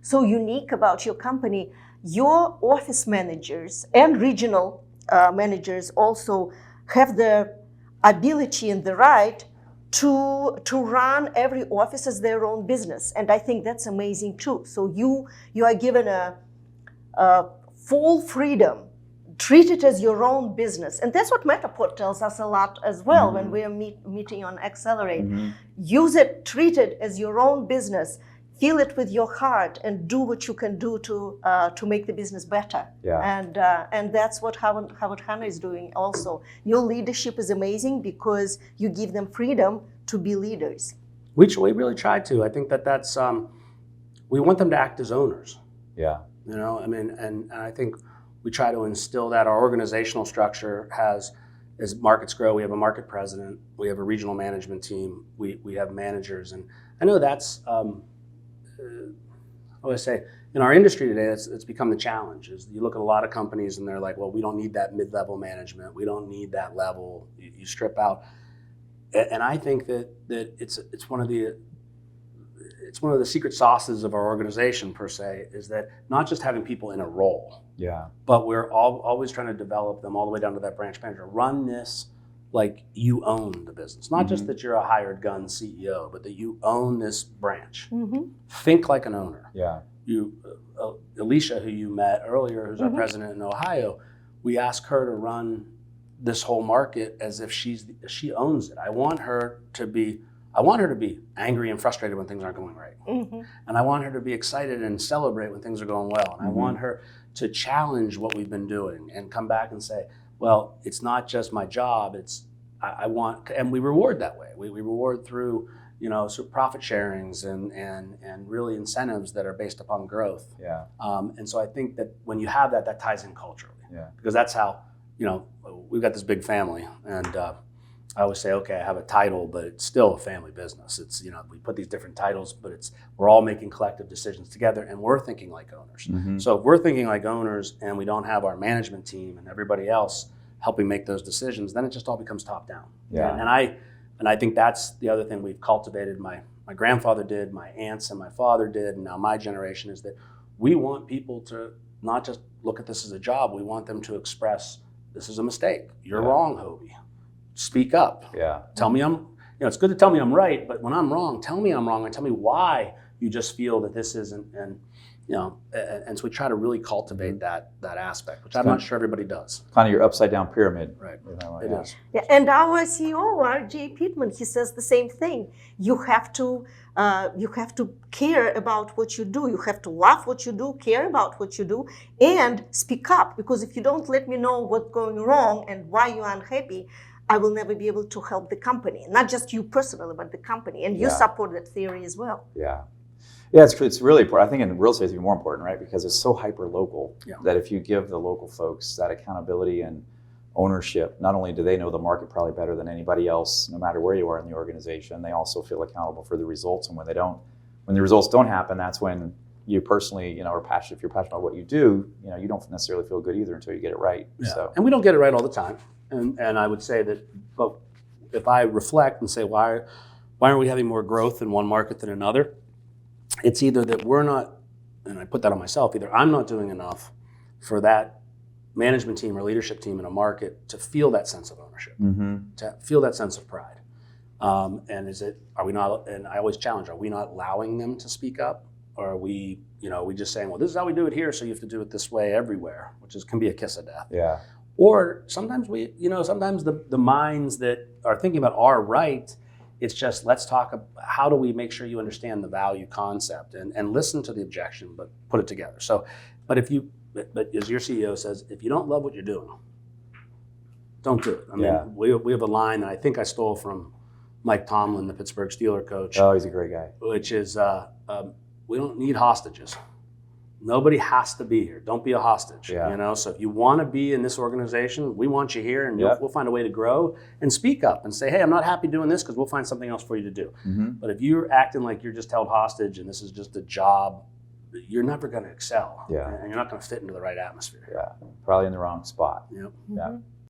so unique about your company, your office managers and regional managers also have the ability and the right to run every office as their own business. And I think that's amazing too. So you are given a full freedom, treat it as your own business. And that's what Metaport tells us a lot as well when we are meeting on Accelerate. Use it, treat it as your own business, feel it with your heart, and do what you can do to make the business better. And that's what Howard Hanna is doing also. Your leadership is amazing because you give them freedom to be leaders. We really try to. I think that's, we want them to act as owners. Yeah. You know, I mean, and I think we try to instill that. Our organizational structure has, as markets grow, we have a market president, we have a regional management team, we have managers. And I know that's, I always say, in our industry today, it's become the challenge. Is you look at a lot of companies and they're like, well, we don't need that mid-level management. We don't need that level. You strip out. And I think that it's one of the secret sauces of our organization, per se, is that not just having people in a role, but we're always trying to develop them all the way down to that branch manager. Run this like you own the business. Not just that you're a hired gun CEO, but that you own this branch. Think like an owner. Alicia, who you met earlier, who's our president in Ohio, we ask her to run this whole market as if she owns it. I want her to be angry and frustrated when things aren't going right. And I want her to be excited and celebrate when things are going well. And I want her to challenge what we've been doing and come back and say, well, it's not just my job, I want, and we reward that way. We reward through, sort of profit sharings and really incentives that are based upon growth. And so I think that when you have that ties in culturally. Because that's how, we've got this big family, and I always say, okay, I have a title, but it's still a family business. It's, we put these different titles, but we're all making collective decisions together, and we're thinking like owners. So if we're thinking like owners and we don't have our management team and everybody else helping make those decisions, then it just all becomes top down. And I think that's the other thing we've cultivated. My grandfather did, my aunts and my father did, and now my generation, is that we want people to not just look at this as a job. We want them to express, this is a mistake. You're wrong, Hoby. Speak up. Tell me it's good to tell me I'm right, but when I'm wrong, tell me I'm wrong and tell me why you just feel that this isn't. And so we try to really cultivate that aspect, which I'm not sure everybody does. Kind of your upside down pyramid. Right. It is. And our CEO, RJ Pittman, he says the same thing. You have to care about what you do. You have to love what you do, care about what you do, and speak up. Because if you don't let me know what's going wrong and why you're unhappy, I will never be able to help the company. Not just you personally, but the company. And you support that theory as well. Yeah, it's really important. I think in real estate it's even more important, right? Because it's so hyper-local that if you give the local folks that accountability and ownership, not only do they know the market probably better than anybody else, no matter where you are in the organization, they also feel accountable for the results. And when the results don't happen, that's when you personally, are passionate. If you're passionate about what you do, you don't necessarily feel good either until you get it right. So. And we don't get it right all the time. And I would say that, but if I reflect and say, why aren't we having more growth in one market than another? It's either that we're not, and I put that on myself, either I'm not doing enough for that management team or leadership team in a market to feel that sense of ownership, to feel that sense of pride. And are we not, and I always challenge, are we not allowing them to speak up? Or are we, we just saying, well, this is how we do it here, so you have to do it this way everywhere, which can be a kiss of death. Or sometimes sometimes the minds that are thinking about are right. It's just, let's talk about how do we make sure you understand the value concept and listen to the objection, but put it together. So, but as your CEO says, if you don't love what you're doing, don't do it. I mean, we have a line that I think I stole from Mike Tomlin, the Pittsburgh Steelers coach. Oh, he's a great guy. Which is, we don't need hostages. Nobody has to be here. Don't be a hostage. So if you want to be in this organization, we want you here, and we'll find a way to grow and speak up and say, hey, I'm not happy doing this, because we'll find something else for you to do. But if you're acting like you're just held hostage and this is just a job, you're never going to excel. And you're not going to fit into the right atmosphere. Probably in the wrong spot. Yep.